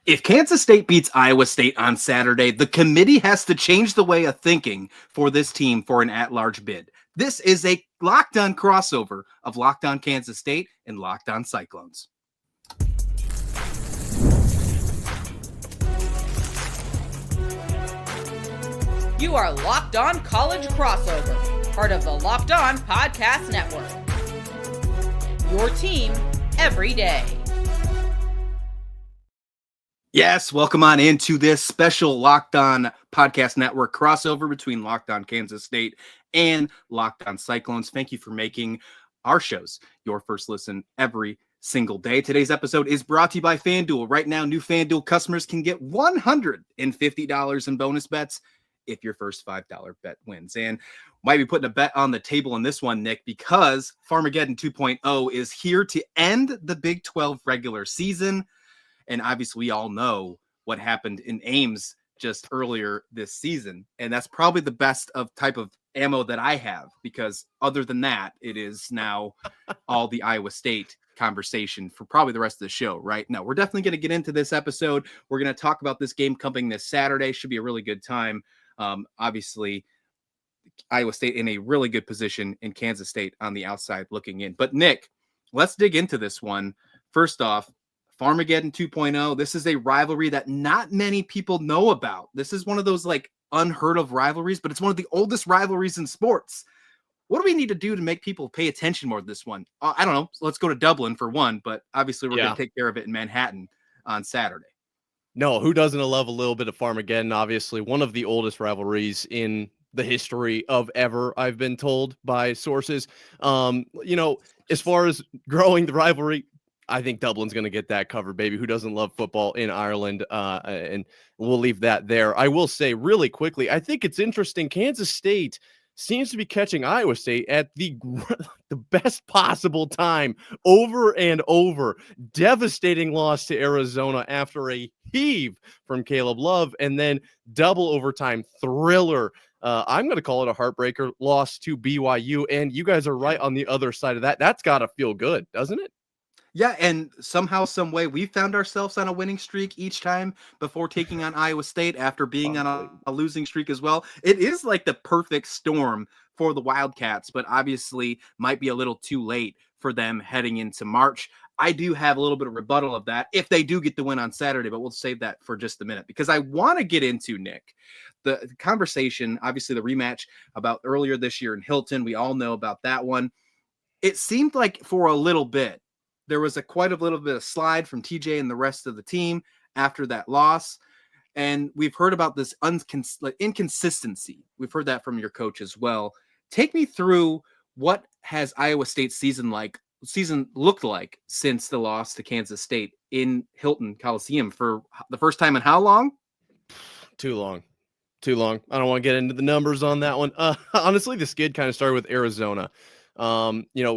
If Kansas State beats Iowa State on Saturday, the committee has to change the way of thinking for this team for an at-large bid. This is a Locked On crossover of Locked On Kansas State and Locked On Cyclones. You are Locked On College Crossover, part of the Locked On Podcast Network. Your team every day. Yes, welcome on into this special Locked On Podcast Network crossover between Locked On Kansas State and Locked On Cyclones. Thank you for making our shows your first listen every single day. Today's episode is brought to you by FanDuel. Right now, new FanDuel customers can get $150 in bonus bets if your first $5 bet wins. And might be putting a bet on the table in this one, Nick, because Farmageddon 2.0 is here to end the Big 12 regular season. And obviously, we all know what happened in Ames just earlier this season. And that's probably the best of type of ammo that I have, because other than that, it is now all the Iowa State conversation for probably the rest of the show, right? No, we're definitely going to get into this episode. We're going to talk about this game coming this Saturday. Should be a really good time. Obviously, Iowa State in a really good position in Kansas State on the outside looking in. But Nick, let's dig into this one. First off, Farmageddon 2.0. This is a rivalry that not many people know about. This is one of those like unheard of rivalries, but it's one of the oldest rivalries in sports. What do we need to do to make people pay attention more to this one? I don't know. Let's go to Dublin for one, but obviously we're going to take care of it in Manhattan on Saturday. No, who doesn't love a little bit of Farmageddon? Obviously, one of the oldest rivalries in the history of ever, I've been told by sources. As far as growing the rivalry, I think Dublin's going to get that covered, baby. Who doesn't love football in Ireland? And we'll leave that there. I will say really quickly, I think it's interesting. Kansas State seems to be catching Iowa State at the best possible time over and over. Devastating loss to Arizona after a heave from Caleb Love, and then double overtime thriller. I'm going to call it a heartbreaker loss to BYU, and you guys are right on the other side of that. That's got to feel good, doesn't it? Yeah, and somehow, some way, we found ourselves on a winning streak each time before taking on Iowa State after being on a losing streak as well. It is like the perfect storm for the Wildcats, but obviously might be a little too late for them heading into March. I do have a little bit of rebuttal of that if they do get the win on Saturday, but we'll save that for just a minute because I want to get into, Nick, the conversation, obviously the rematch about earlier this year in Hilton. We all know about that one. It seemed like for a little bit, there was quite a little bit of slide from TJ and the rest of the team after that loss. And we've heard about this inconsistency. We've heard that from your coach as well. Take me through what has Iowa State's season looked like since the loss to Kansas State in Hilton Coliseum for the first time in how long? Too long. I don't want to get into the numbers on that one. Honestly, the skid kind of started with Arizona.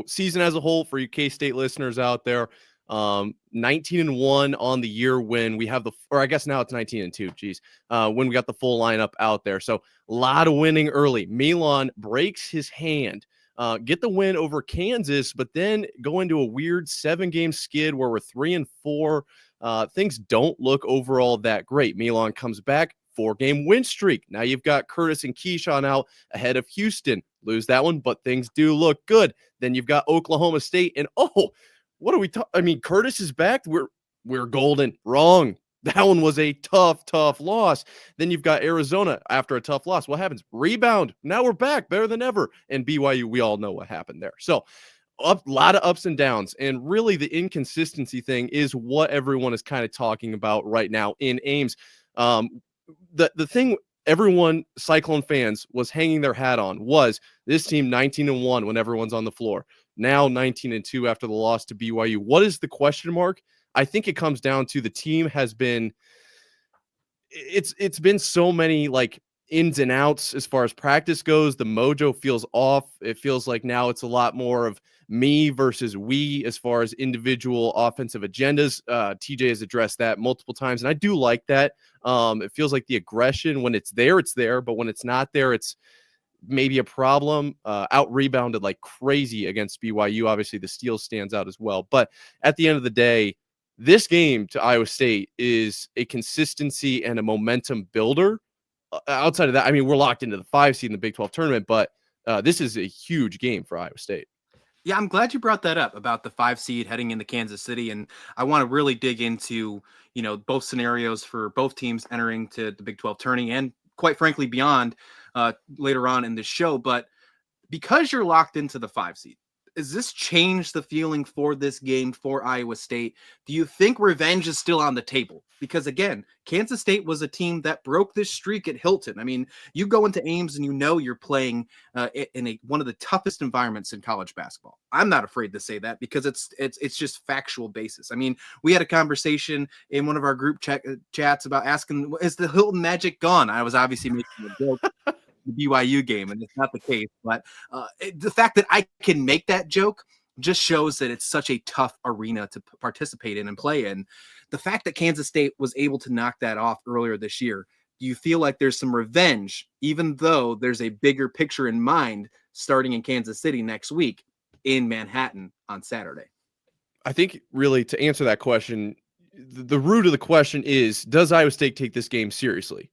Season as a whole for you K-State listeners out there, 19-1 on the year when we have or I guess now it's 19-2. Geez, when we got the full lineup out there. So a lot of winning early. Milan breaks his hand, get the win over Kansas, but then go into a weird 7-game skid where we're 3-4. Things don't look overall that great. Milan comes back. 4-game win streak. Now you've got Curtis and Keyshawn out ahead of Houston. Lose that one, but things do look good. Then you've got Oklahoma State, and what are we talking? I mean, Curtis is back. We're golden. Wrong. That one was a tough loss. Then you've got Arizona after a tough loss. What happens? Rebound. Now we're back, better than ever. And BYU, we all know what happened there. So a lot of ups and downs, and really the inconsistency thing is what everyone is kind of talking about right now in Ames. The thing everyone, Cyclone fans, was hanging their hat on was this team 19-1 when everyone's on the floor. Now 19-2 after the loss to BYU. What is the question mark? I think it comes down to the team has been it's been so many like ins and outs as far as practice goes. The mojo feels off. It feels like now it's a lot more of me versus we as far as individual offensive agendas. TJ has addressed that multiple times, and I do like that. It feels like the aggression, when it's there, but when it's not there, it's maybe a problem. Out rebounded like crazy against BYU. Obviously, the steal stands out as well. But at the end of the day, this game to Iowa State is a consistency and a momentum builder. Outside of that, I mean, we're locked into the 5 seed in the Big 12 tournament, but this is a huge game for Iowa State. Yeah, I'm glad you brought that up about the 5 seed heading into Kansas City. And I want to really dig into, both scenarios for both teams entering to the Big 12 tourney and quite frankly beyond later on in this show. But because you're locked into the 5 seed, does this change the feeling for this game for Iowa State? Do you think revenge is still on the table? Because again, Kansas State was a team that broke this streak at Hilton. I mean, you go into Ames and you're playing in one of the toughest environments in college basketball. I'm not afraid to say that because it's just factual basis. I mean, we had a conversation in one of our group chats about asking, is the Hilton Magic gone? I was obviously making a joke. The BYU game, and it's not the case, but the fact that I can make that joke just shows that it's such a tough arena to participate in and play in. The fact that Kansas State was able to knock that off earlier this year, do you feel like there's some revenge, even though there's a bigger picture in mind starting in Kansas City next week in Manhattan on Saturday? I think really to answer that question, the root of the question is, does Iowa State take this game seriously?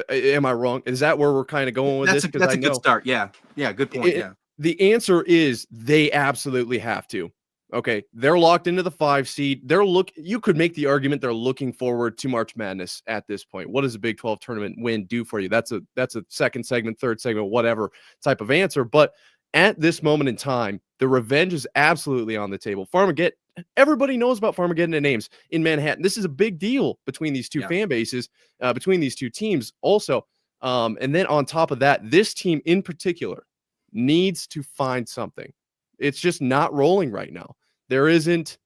Am I wrong? Is that where we're kind of going with this? That's a good start. Yeah. Good point. The answer is they absolutely have to. Okay. They're locked into the 5 seed. You could make the argument they're looking forward to March Madness at this point. What does a Big 12 tournament win do for you? That's a second segment, third segment, whatever type of answer. But at this moment in time, the revenge is absolutely on the table. Farmageddon, everybody knows about Farmageddon and Ames in Manhattan. This is a big deal between these two fan bases, between these two teams also. And then on top of that, this team in particular needs to find something. It's just not rolling right now. There isn't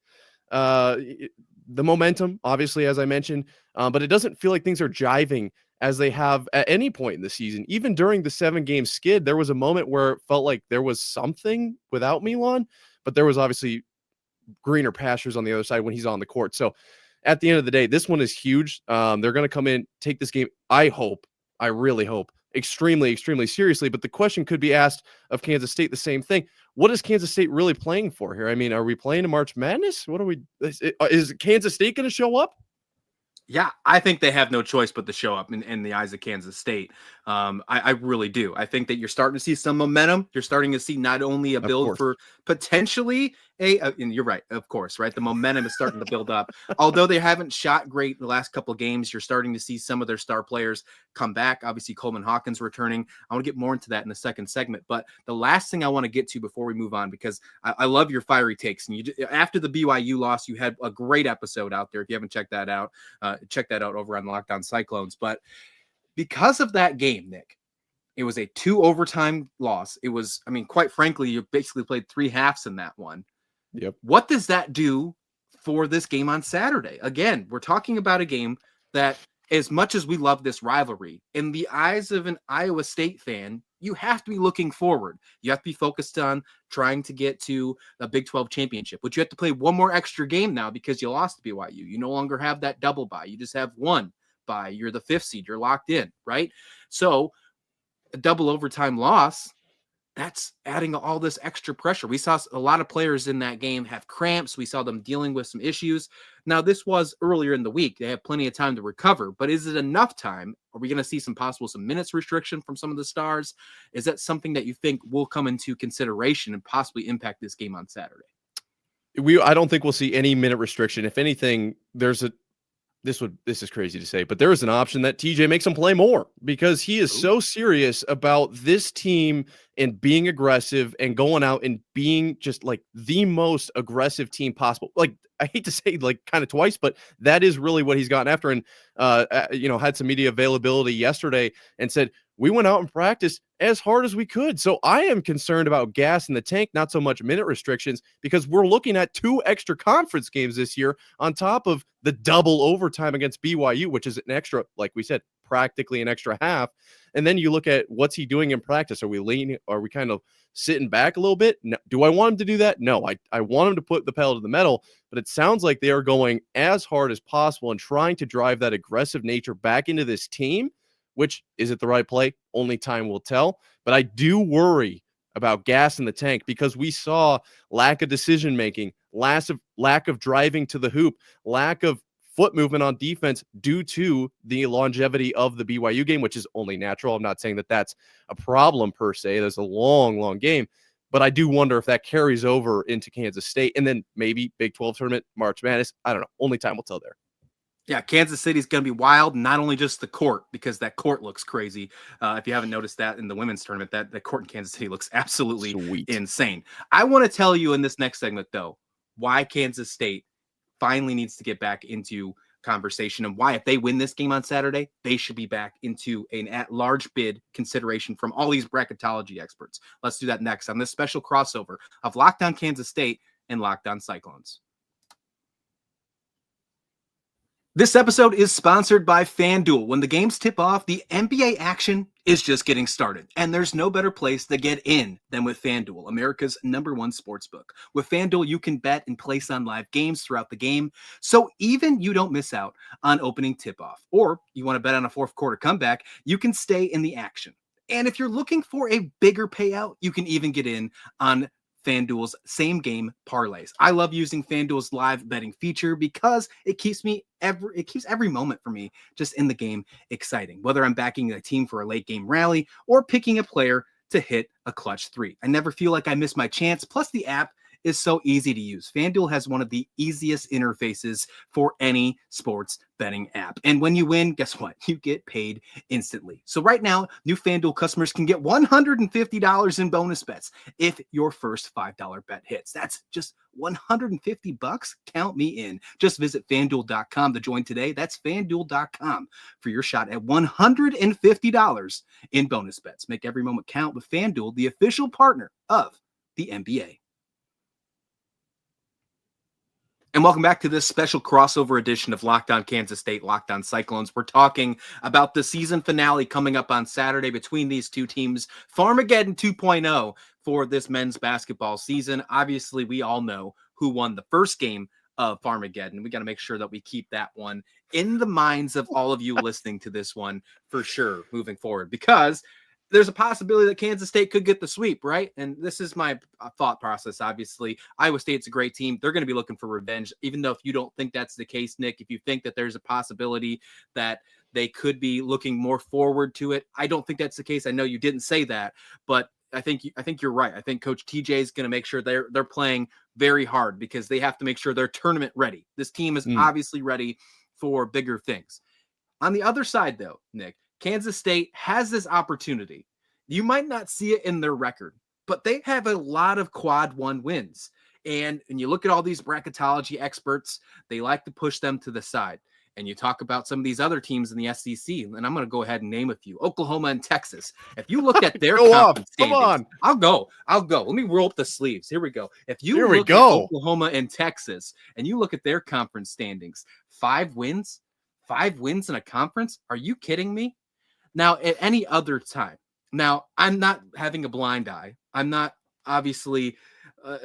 the momentum, obviously, as I mentioned, but it doesn't feel like things are jiving as they have at any point in the season. Even during the 7-game skid, there was a moment where it felt like there was something without Milan, but there was obviously greener pastures on the other side when he's on the court. So at the end of the day, this one is huge. They're going to come in, take this game, I really hope, extremely, extremely seriously. But the question could be asked of Kansas State, the same thing. What is Kansas State really playing for here? I mean, are we playing a March Madness? Is Kansas State going to show up? Yeah, I think they have no choice but to show up in the eyes of Kansas State. I really do. I think that you're starting to see some momentum. You're starting to see not only a build for potentially and you're right, of course, right? The momentum is starting to build up. Although they haven't shot great the last couple of games, you're starting to see some of their star players come back. Obviously, Coleman Hawkins returning. I want to get more into that in the second segment. But the last thing I want to get to before we move on, because I love your fiery takes. And after the BYU loss, you had a great episode out there. If you haven't checked that out, check that out over on the Locked On Cyclones. But because of that game, Nick, it was a 2 overtime loss. It was, quite frankly, you basically played 3 halves in that one. Yep. What does that do for this game on Saturday? Again, we're talking about a game that, as much as we love this rivalry, in the eyes of an Iowa State fan, you have to be looking forward. You have to be focused on trying to get to a Big 12 championship, but you have to play one more extra game now because you lost to BYU. You no longer have that double bye. You just have one bye. You're the 5th seed. You're locked in, right? So a double overtime loss, that's adding all this extra pressure. We saw a lot of players in that game have cramps. We saw them dealing with some issues. Now, this was earlier in the week. They have plenty of time to recover, but is it enough time? Are we going to see some minutes restriction from some of the stars? Is that something that you think will come into consideration and possibly impact this game on Saturday? I don't think we'll see any minute restriction. If anything, this is crazy to say, but there is an option that TJ makes him play more because he is so serious about this team and being aggressive and going out and being just like the most aggressive team possible. Like, I hate to say like kind of twice, but that is really what he's gotten after. And, had some media availability yesterday and said, we went out and practiced as hard as we could. So I am concerned about gas in the tank, not so much minute restrictions, because we're looking at 2 extra conference games this year on top of the double overtime against BYU, which is an extra, like we said, practically an extra half. And then you look at what's he doing in practice. Are we leaning? Are we kind of sitting back a little bit? No. Do I want him to do that? No, I want him to put the pedal to the metal, but it sounds like they are going as hard as possible and trying to drive that aggressive nature back into this team. Which, is it the right play? Only time will tell. But I do worry about gas in the tank because we saw lack of decision-making, lack of driving to the hoop, lack of foot movement on defense due to the longevity of the BYU game, which is only natural. I'm not saying that that's a problem per se. There's a long game, but I do wonder if that carries over into Kansas State and then maybe Big 12 tournament, March Madness. I don't know. Only time will tell there. Yeah, Kansas City's going to be wild, not only just the court, because that court looks crazy. If you haven't noticed that in the women's tournament, that the court in Kansas City looks absolutely insane. I want to tell you in this next segment, though, why Kansas State finally needs to get back into conversation and why, if they win this game on Saturday, they should be back into an at-large bid consideration from all these bracketology experts. Let's do that next on this special crossover of Locked On Kansas State and Locked On Cyclones. This episode is sponsored by FanDuel. When the games tip off, the NBA action is just getting started. And there's no better place to get in than with FanDuel, America's #1 sportsbook. With FanDuel, you can bet and place on live games throughout the game, so even you don't miss out on opening tip-off. Or you want to bet on a fourth quarter comeback, you can stay in the action. And if you're looking for a bigger payout, you can even get in on FanDuel's same game parlays. I love using FanDuel's live betting feature because it keeps every moment for me just in the game exciting, whether I'm backing a team for a late game rally or picking a player to hit a clutch three. I never feel like I miss my chance. Plus, the app is so easy to use. FanDuel has one of the easiest interfaces for any sports betting app. And when you win, guess what? You get paid instantly. So right now, new FanDuel customers can get $150 in bonus bets if your first $5 bet hits. That's just $150. Count me in. Just visit FanDuel.com to join today. That's FanDuel.com for your shot at $150 in bonus bets. Make every moment count with FanDuel, the official partner of the NBA. And welcome back to this special crossover edition of Locked On Kansas State, Locked On Cyclones. We're talking about the season finale coming up on Saturday between these two teams, Farmageddon 2.0 for this men's basketball season. Obviously, we all know who won the first game of Farmageddon. We got to make sure that we keep that one in the minds of all of you listening to this one for sure moving forward, because there's a possibility that Kansas State could get the sweep, right? And this is my thought process, obviously. Iowa State's a great team. They're going to be looking for revenge, even though if you don't think that's the case, Nick, if you think that there's a possibility that they could be looking more forward to it, I don't think that's the case. I know you didn't say that, but I think you're right. I think Coach TJ is going to make sure they're playing very hard because they have to make sure they're tournament ready. This team is obviously ready for bigger things. On the other side, though, Nick, Kansas State has this opportunity. You might not see it in their record, but they have a lot of quad one wins. And you look at all these bracketology experts, they like to push them to the side. And you talk about some of these other teams in the SEC, and I'm going to go ahead and name a few: Oklahoma and Texas. If you look at their conference standings, I'll go. Let me roll up the sleeves. Here we go. If you look at Oklahoma and Texas, and you look at their conference standings, 5 wins in a conference. Are you kidding me? Now, at any other time, now I'm not having a blind eye. I'm not obviously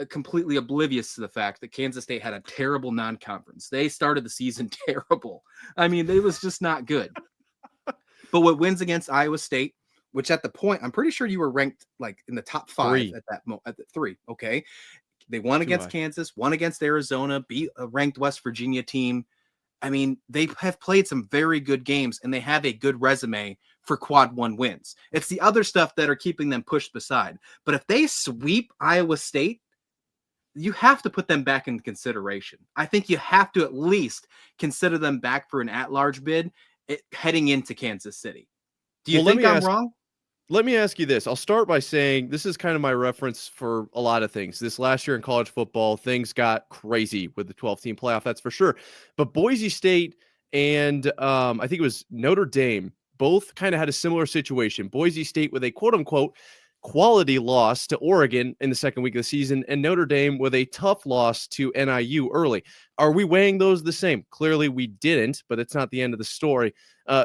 completely oblivious to the fact that Kansas State had a terrible non-conference. They started the season terrible. I mean, it was just not good. But what wins against Iowa State, which at the point, I'm pretty sure you were ranked like in the top 5 at that moment, at the 3. Okay. They won against Kansas, won against Arizona, beat a ranked West Virginia team. I mean, they have played some very good games and they have a good resume for quad one wins. It's the other stuff that are keeping them pushed beside. But if they sweep Iowa State, you have to put them back in consideration. I think you have to at least consider them back for an at-large bid heading into Kansas City. Do you think I'm wrong? Let me ask you this. I'll start by saying this is kind of my reference for a lot of things. This last year in college football, things got crazy with the 12-team playoff, that's for sure. But Boise State and I think it was Notre Dame both kind of had a similar situation. Boise State with a quote-unquote quality loss to Oregon in the second week of the season, and Notre Dame with a tough loss to NIU early. Are we weighing those the same? Clearly we didn't, but it's not the end of the story.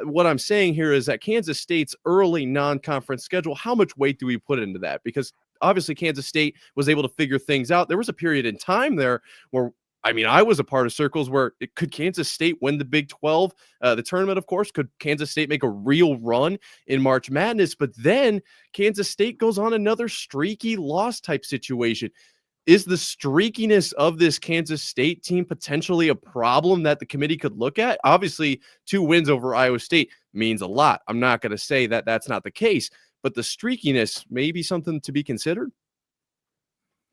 What I'm saying here is that Kansas State's early non-conference schedule, how much weight do we put into that? Because obviously Kansas State was able to figure things out. There was a period in time there where, I mean, I was a part of circles where could Kansas State win the Big 12, the tournament, of course? Could Kansas State make a real run in March Madness? But then Kansas State goes on another streaky loss type situation. Is the streakiness of this Kansas State team potentially a problem that the committee could look at? Obviously, 2 wins over Iowa State means a lot. I'm not going to say that that's not the case, but the streakiness may be something to be considered.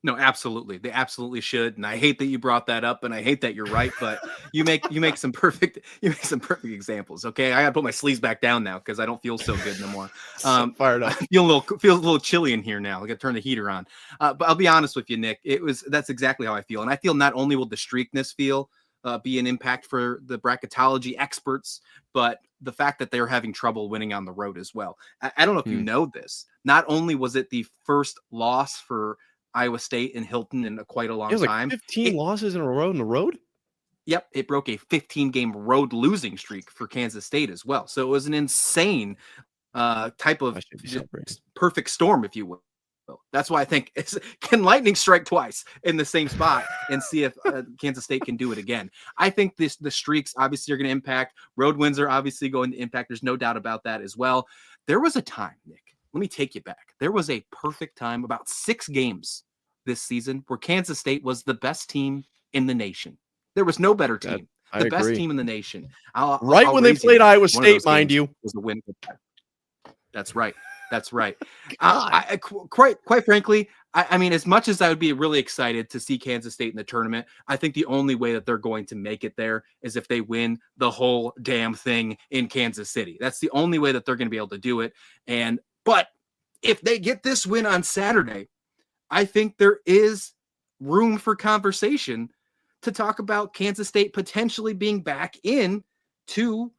No, absolutely. They absolutely should. And I hate that you brought that up, and I hate that you're right, but you make some perfect examples. Okay. I gotta put my sleeves back down now because I don't feel so good no more. Fired up. I feel a little chilly in here now. I gotta turn the heater on. But I'll be honest with you, Nick. That's exactly how I feel. And I feel not only will the streakness be an impact for the bracketology experts, but the fact that they're having trouble winning on the road as well. I don't know if you know this. Not only was it the first loss for Iowa State and Hilton in quite a long time. 15 losses in a row on the road? Yep, it broke a 15-game road losing streak for Kansas State as well. So it was an insane type of perfect storm, if you will. That's why I think can lightning strike twice in the same spot and see if Kansas State can do it again. I think the streaks obviously are going to impact. Road wins are obviously going to impact. There's no doubt about that as well. There was a time, Nick, let me take you back. There was a perfect time, about 6 games this season, where Kansas State was the best team in the nation. There was no better team. The best team in the nation. I'll when they played Iowa State, mind you. Was the win. That's right. That's right. Quite frankly, I mean, as much as I would be really excited to see Kansas State in the tournament, I think the only way that they're going to make it there is if they win the whole damn thing in Kansas City. That's the only way that they're going to be able to do it. But if they get this win on Saturday, I think there is room for conversation to talk about Kansas State potentially being back in to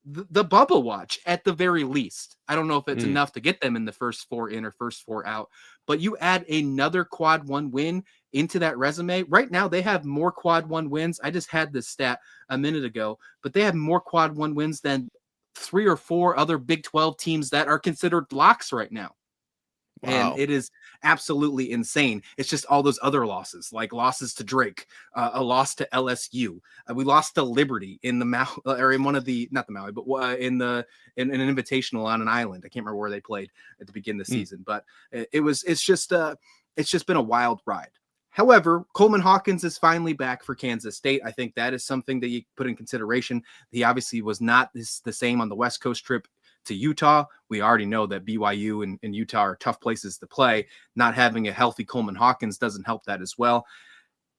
the bubble watch at the very least. I don't know if it's enough to get them in the first 4 in or first 4 out, but you add another quad 1 win into that resume. Right now, they have more quad 1 wins. I just had this stat a minute ago, but they have more quad 1 wins than 3 or 4 other Big 12 teams that are considered locks right now. Wow. And it is absolutely insane. It's just all those other losses, like losses to Drake, a loss to LSU. We lost to Liberty in the or in one of the, not the Maui, but in an invitational on an island. I can't remember where they played at the beginning of the season, but it's just been a wild ride. However, Coleman Hawkins is finally back for Kansas State. I think that is something that you put in consideration. He obviously was not the same on the West Coast trip to Utah. We already know that BYU and Utah are tough places to play. Not having a healthy Coleman Hawkins doesn't help that as well.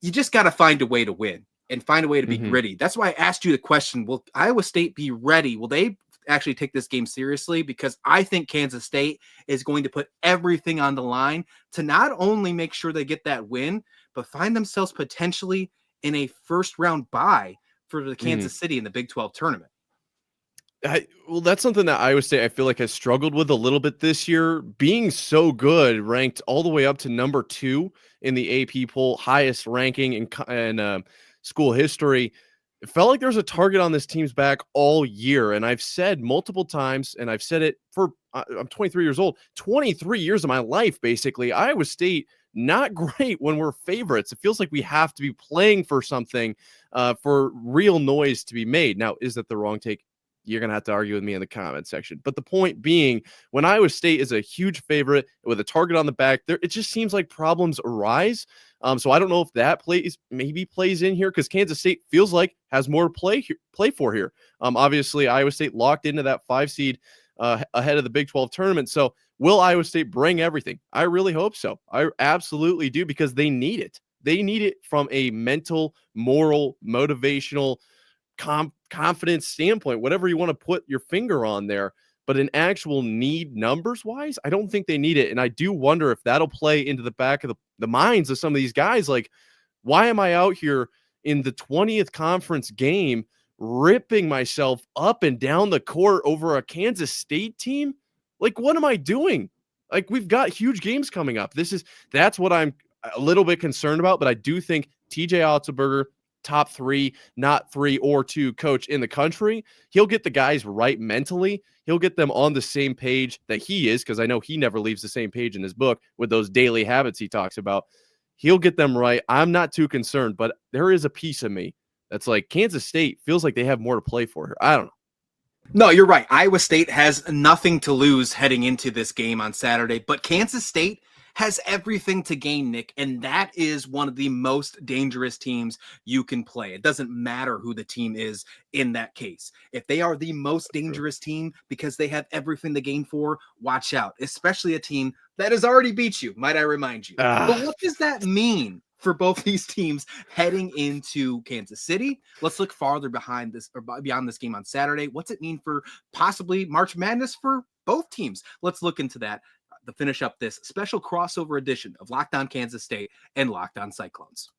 You just got to find a way to win and find a way to be gritty. That's why I asked you the question, will Iowa State be ready? Will they actually take this game seriously? Because I think Kansas State is going to put everything on the line to not only make sure they get that win, but find themselves potentially in a first round bye for the Kansas City in the Big 12 tournament. Well, that's something that Iowa State, I feel like, has struggled with a little bit this year, being so good, ranked all the way up to number 2 in the AP poll, highest ranking in school history. It felt like there's a target on this team's back all year. And I've said multiple times, and I've said it for, I'm 23 years old, 23 years of my life, basically. Iowa State, not great when we're favorites. It feels like we have to be playing for something, for real noise to be made. Now, is that the wrong take? You're going to have to argue with me in the comment section. But the point being, when Iowa State is a huge favorite with a target on the back, it just seems like problems arise. So I don't know if that plays in here, because Kansas State feels like has more to play for here. Obviously, Iowa State locked into that 5 seed ahead of the Big 12 tournament. So will Iowa State bring everything? I really hope so. I absolutely do, because they need it. They need it from a mental, moral, motivational, confidence standpoint, whatever you want to put your finger on there. But in actual need numbers wise, I don't think they need it. And I do wonder if that'll play into the back of the minds of some of these guys. Like, why am I out here in the 20th conference game ripping myself up and down the court over a Kansas State team? Like, what am I doing? Like, we've got huge games coming up. That's what I'm a little bit concerned about. But I do think TJ Otzelberger, top 3, not 3 or 2 coach in the country, he'll get the guys right mentally. He'll get them on the same page that he is, because I know he never leaves the same page in his book with those daily habits he talks about. He'll get them right. I'm not too concerned, but there is a piece of me that's like, Kansas State feels like they have more to play for here. I don't know. No, you're right. Iowa State has nothing to lose heading into this game on Saturday, but Kansas State has everything to gain, Nick, and that is one of the most dangerous teams you can play. It doesn't matter who the team is in that case. If they are the most dangerous team because they have everything to gain for, watch out, especially a team that has already beat you, might I remind you. But what does that mean for both these teams heading into Kansas City? Let's look farther behind this or beyond this game on Saturday. What's it mean for possibly March Madness for both teams? Let's look into that to finish up this special crossover edition of Locked On Kansas State and Locked On Cyclones.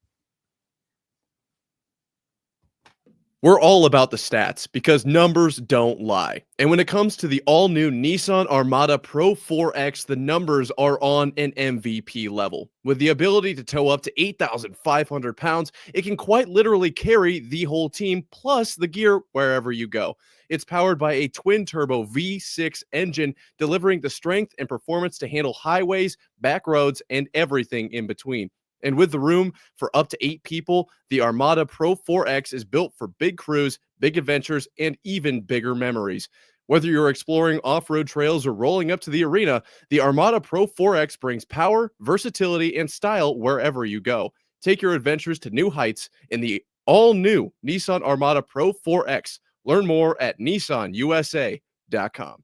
We're all about the stats because numbers don't lie. And when it comes to the all-new Nissan Armada Pro 4X, the numbers are on an MVP level. With the ability to tow up to 8,500 pounds, it can quite literally carry the whole team plus the gear wherever you go. It's powered by a twin-turbo V6 engine, delivering the strength and performance to handle highways, back roads, and everything in between. And with the room for up to 8 people, the Armada Pro 4X is built for big crews, big adventures, and even bigger memories. Whether you're exploring off-road trails or rolling up to the arena, the Armada Pro 4X brings power, versatility, and style wherever you go. Take your adventures to new heights in the all-new Nissan Armada Pro 4X. Learn more at nissanusa.com.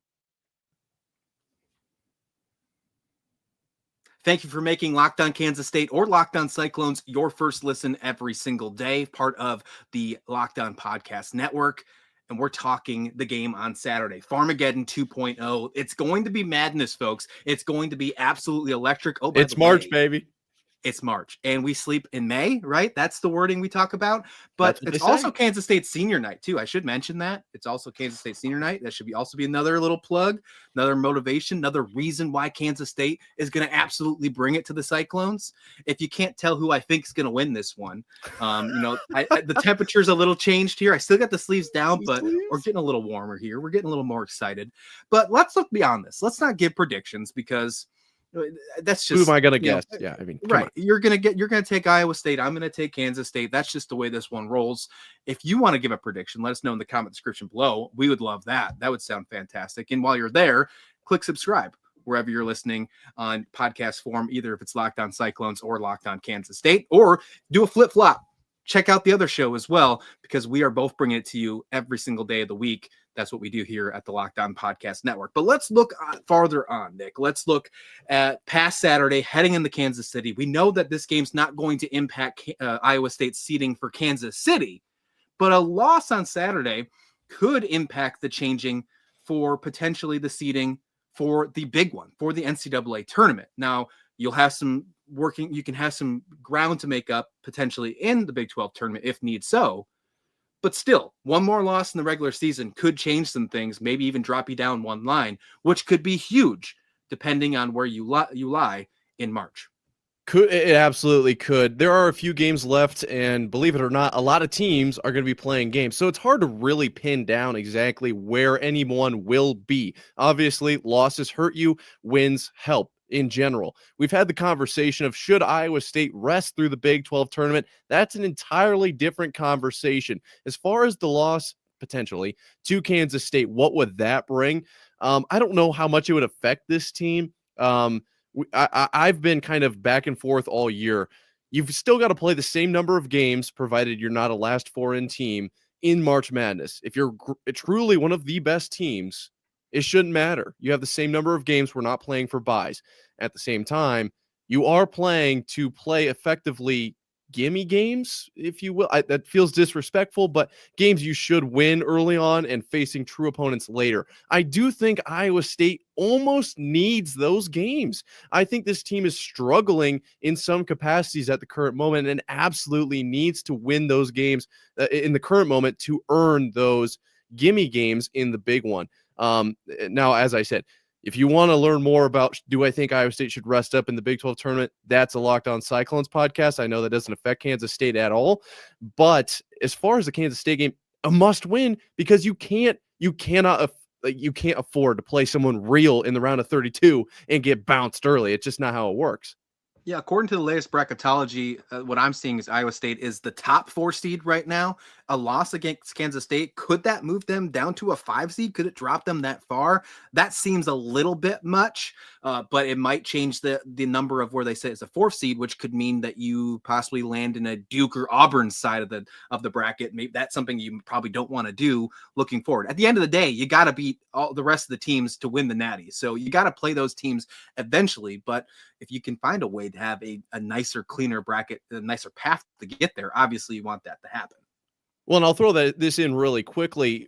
Thank you for making Locked On Kansas State or Locked On Cyclones your first listen every single day, part of the Locked On Podcast Network. And we're talking the game on Saturday, Farmageddon 2.0. It's going to be madness, folks. It's going to be absolutely electric. Oh, it's March, baby. It's March, and we sleep in May, right? That's the wording we talk about. But it's also Kansas State senior night, too. I should mention that. It's also Kansas State senior night. That should also be another little plug, another motivation, another reason why Kansas State is going to absolutely bring it to the Cyclones. If you can't tell who I think is going to win this one, the temperature's a little changed here. I still got the sleeves down, but we're getting a little warmer here. We're getting a little more excited. But let's look beyond this. Let's not give predictions because that's just who am I gonna guess? Yeah, I mean, right. You're gonna take Iowa State. I'm gonna take Kansas State. That's just the way this one rolls. If you want to give a prediction, let us know in the comment description below. We would love that. That would sound fantastic. And while you're there, click subscribe wherever you're listening on podcast form, either if it's Locked On Cyclones or Locked On Kansas State, or do a flip flop. Check out the other show as well, because we are both bringing it to you every single day of the week. That's what we do here at the Locked On Podcast Network. But let's look farther on, Nick. Let's look at past Saturday, heading into Kansas City. We know that this game's not going to impact Iowa State's seeding for Kansas City, but a loss on Saturday could impact the changing for potentially the seeding for the big one, for the NCAA tournament. Now, you'll have some you can have some ground to make up potentially in the Big 12 tournament if need so. But still, one more loss in the regular season could change some things, maybe even drop you down one line, which could be huge depending on where you lie in March. It absolutely could. There are a few games left, and believe it or not, a lot of teams are going to be playing games. So it's hard to really pin down exactly where anyone will be. Obviously, losses hurt you, wins help. In general, we've had the conversation of should Iowa State rest through the Big 12 tournament. That's an entirely different conversation. As far as the loss potentially to Kansas State, what would that bring? I don't know how much it would affect this team. I've been kind of back and forth all year. You've still got to play the same number of games, provided you're not a last four-in team in March Madness. If you're truly one of the best teams, it shouldn't matter. You have the same number of games. We're not playing for buys. At the same time, you are playing to play effectively gimme games, if you will. That feels disrespectful, but games you should win early on and facing true opponents later. I do think Iowa State almost needs those games. I think this team is struggling in some capacities at the current moment and absolutely needs to win those games in the current moment to earn those gimme games in the big one. Now, as I said, if you want to learn more about do I think Iowa State should rest up in the Big 12 tournament, that's a Locked On Cyclones podcast. I know that doesn't affect Kansas State at all. But as far as the Kansas State game, a must win because you can't afford to play someone real in the round of 32 and get bounced early. It's just not how it works. Yeah, according to the latest bracketology, what I'm seeing is Iowa State is the top 4 seed right now, a loss against Kansas State, could that move them down to a 5 seed? Could it drop them that far? That seems a little bit much, but it might change the number of where they say it's a 4th seed, which could mean that you possibly land in a Duke or Auburn side of the bracket. Maybe that's something you probably don't want to do looking forward. At the end of the day, you got to beat all the rest of the teams to win the Natty. So you got to play those teams eventually. But if you can find a way to have a nicer, cleaner bracket, a nicer path to get there, obviously you want that to happen. Well, and I'll throw this in really quickly.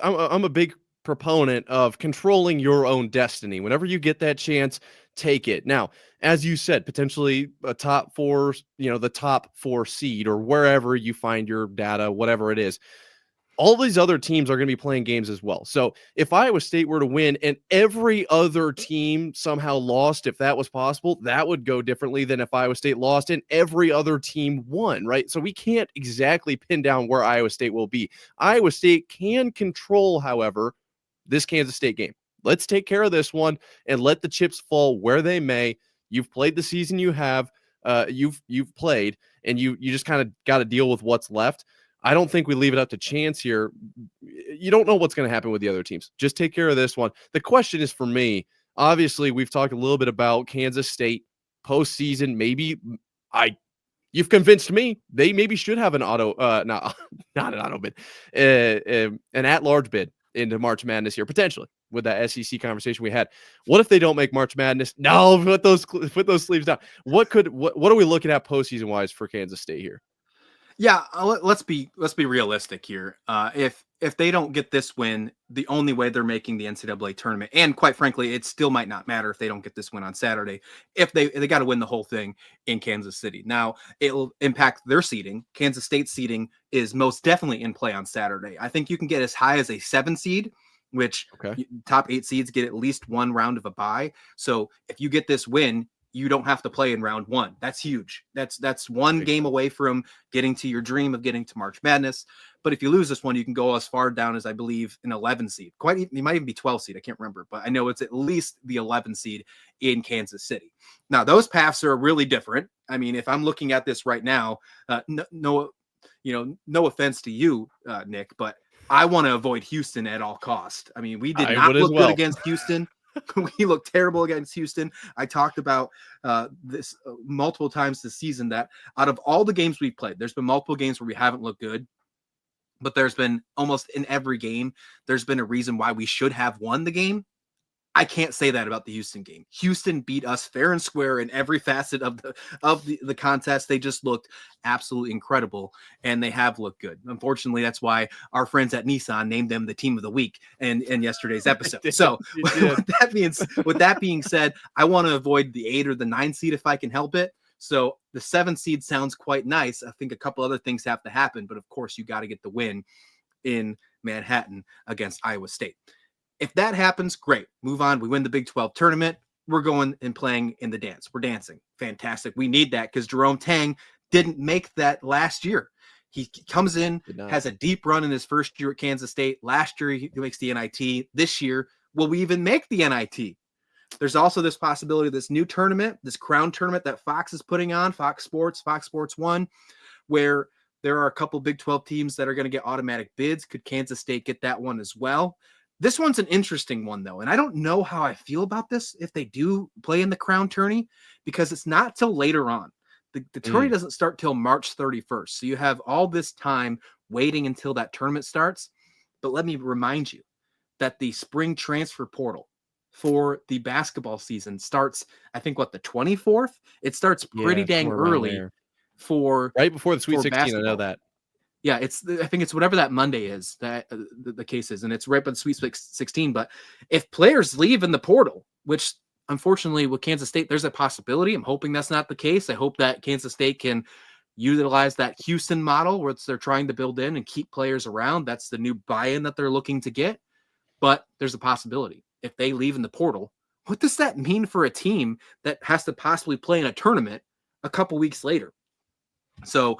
I'm a big proponent of controlling your own destiny. Whenever you get that chance, take it. Now, as you said, potentially a top 4, the top 4 seed or wherever you find your data, whatever it is. All these other teams are going to be playing games as well. So if Iowa State were to win and every other team somehow lost, if that was possible, that would go differently than if Iowa State lost and every other team won, right? So we can't exactly pin down where Iowa State will be. Iowa State can control, however, this Kansas State game. Let's take care of this one and let the chips fall where they may. You've played the season you have. You've played, and you just kind of got to deal with what's left. I don't think we leave it up to chance here. You don't know what's going to happen with the other teams. Just take care of this one. The question is for me, obviously, we've talked a little bit about Kansas State postseason. You've convinced me they maybe should have an not an auto bid, an at-large bid into March Madness here, potentially, with that SEC conversation we had. What if they don't make March Madness? No, put those sleeves down. What are we looking at postseason wise for Kansas State here? Yeah, let's be realistic here. If they don't get this win, the only way they're making the NCAA tournament, and quite frankly, it still might not matter if they don't get this win on Saturday. If they got to win the whole thing in Kansas City. Now, it'll impact their seeding. Kansas State seeding is most definitely in play on Saturday. I think you can get as high as a 7 seed, which top 8 seeds get at least one round of a bye. So if you get this win, you don't have to play in round 1. That's huge. That's one game away from getting to your dream of getting to March Madness. But if you lose this one, you can go as far down as, I believe, an 11 seed. You might even be 12 seed. I can't remember, but I know it's at least the 11 seed in Kansas City. Now, those paths are really different. I mean, if I'm looking at this right now, no offense to you, Nick, but I want to avoid Houston at all costs. I mean, we did not look good against Houston. We looked terrible against Houston. I talked about this multiple times this season, that out of all the games we've played, there's been multiple games where we haven't looked good, but there's been almost in every game, there's been a reason why we should have won the game. I can't say that about the Houston game. Houston beat us fair and square in every facet of the contest. They just looked absolutely incredible, and they have looked good. Unfortunately, that's why our friends at Nissan named them the team of the week in yesterday's episode. So with that being said, I want to avoid the 8 or the 9 seed if I can help it. So the 7 seed sounds quite nice. I think a couple other things have to happen, but of course you got to get the win in Manhattan against Iowa State. If that happens, great. Move on. We win the Big 12 tournament. We're going and playing in the dance. We're dancing. Fantastic. We need that because Jerome Tang didn't make that last year. He comes in, has a deep run in his first year at Kansas State. Last year, he makes the NIT. This year, will we even make the NIT? There's also this possibility of this new tournament, this crown tournament that Fox is putting on, Fox Sports 1, where there are a couple Big 12 teams that are going to get automatic bids. Could Kansas State get that one as well? This one's an interesting one, though, and I don't know how I feel about this if they do play in the Crown Tourney, because it's not till later on. The tourney doesn't start till March 31st, so you have all this time waiting until that tournament starts. But let me remind you that the spring transfer portal for the basketball season starts, I think, the 24th? It starts pretty dang early for right before the Sweet 16. Basketball. I know that. Yeah, I think it's whatever that Monday is that the case is, and it's right by the Sweet 16. But if players leave in the portal, which unfortunately with Kansas State, there's a possibility. I'm hoping that's not the case. I hope that Kansas State can utilize that Houston model where they're trying to build in and keep players around. That's the new buy-in that they're looking to get. But there's a possibility. If they leave in the portal, what does that mean for a team that has to possibly play in a tournament a couple weeks later? So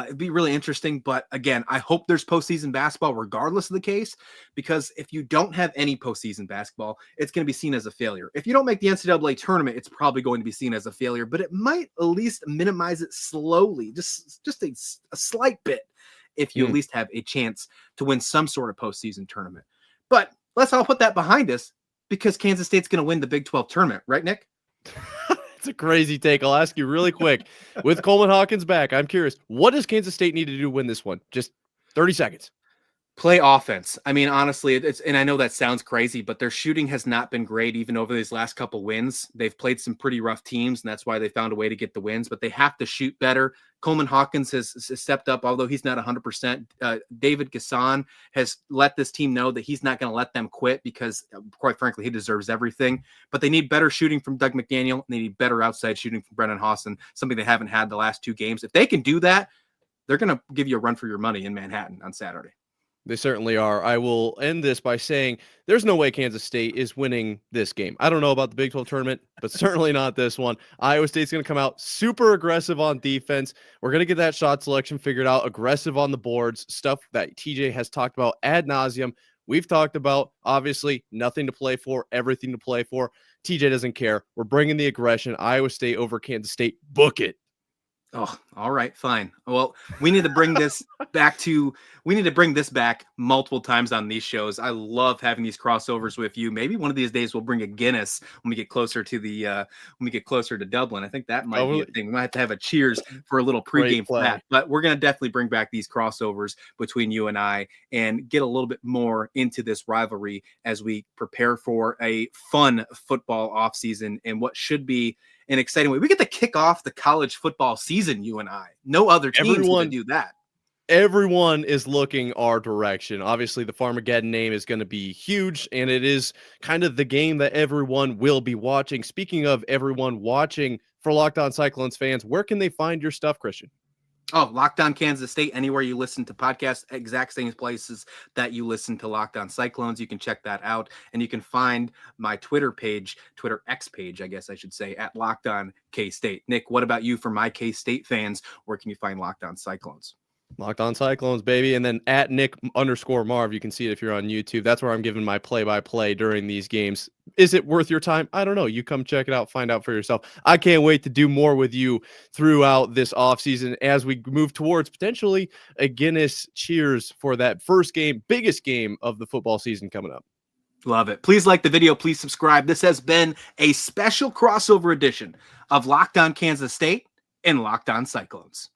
it'd be really interesting. But again, I hope there's postseason basketball regardless of the case, because if you don't have any postseason basketball, it's going to be seen as a failure. If you don't make the NCAA tournament, it's probably going to be seen as a failure, but it might at least minimize it slowly, just a slight bit. if you at least have a chance to win some sort of postseason tournament. But let's all put that behind us because Kansas State's going to win the Big 12 tournament, right, Nick? It's a crazy take. I'll ask you really quick. With Coleman Hawkins back, I'm curious, what does Kansas State need to do to win this one? Just 30 seconds. Play offense. I mean, honestly, and I know that sounds crazy, but their shooting has not been great even over these last couple wins. They've played some pretty rough teams, and that's why they found a way to get the wins, but they have to shoot better. Coleman Hawkins has stepped up, although he's not 100%. David Gasson has let this team know that he's not going to let them quit because, quite frankly, he deserves everything. But they need better shooting from Doug McDaniel, and they need better outside shooting from Brennan Hawson, something they haven't had the last 2 games. If they can do that, they're going to give you a run for your money in Manhattan on Saturday. They certainly are. I will end this by saying there's no way Kansas State is winning this game. I don't know about the Big 12 tournament, but certainly not this one. Iowa State's going to come out super aggressive on defense. We're going to get that shot selection figured out, aggressive on the boards, stuff that TJ has talked about ad nauseum. We've talked about, obviously, nothing to play for, everything to play for. TJ doesn't care. We're bringing the aggression. Iowa State over Kansas State. Book it. Oh, all right, fine. Well, we need to bring this back multiple times on these shows. I love having these crossovers with you. Maybe one of these days we'll bring a Guinness when we get closer to Dublin. I think that might be a thing. We might have to have a cheers for a little pregame for that. But we're going to definitely bring back these crossovers between you and I and get a little bit more into this rivalry as we prepare for a fun football offseason and what should be an exciting way. We get to kick off the college football season, you and I. No other teams can do that. Everyone is looking our direction. Obviously, the Farmageddon name is going to be huge, and it is kind of the game that everyone will be watching. Speaking of everyone watching, for Locked On Cyclones fans, where can they find your stuff, Christian? Oh, Locked On Kansas State, anywhere you listen to podcasts, exact same places that you listen to Locked On Cyclones. You can check that out. And you can find my Twitter X page, I guess I should say, at Locked On K-State. Nick, what about you for my K-State fans? Where can you find Locked On Cyclones? Locked On Cyclones, baby. And then at Nick_Marv, you can see it if you're on YouTube. That's where I'm giving my play-by-play during these games. Is it worth your time? I don't know. You come check it out, find out for yourself. I can't wait to do more with you throughout this offseason as we move towards potentially a Guinness cheers for that first game, biggest game of the football season coming up. Love it. Please like the video. Please subscribe. This has been a special crossover edition of Locked On Kansas State and Locked On Cyclones.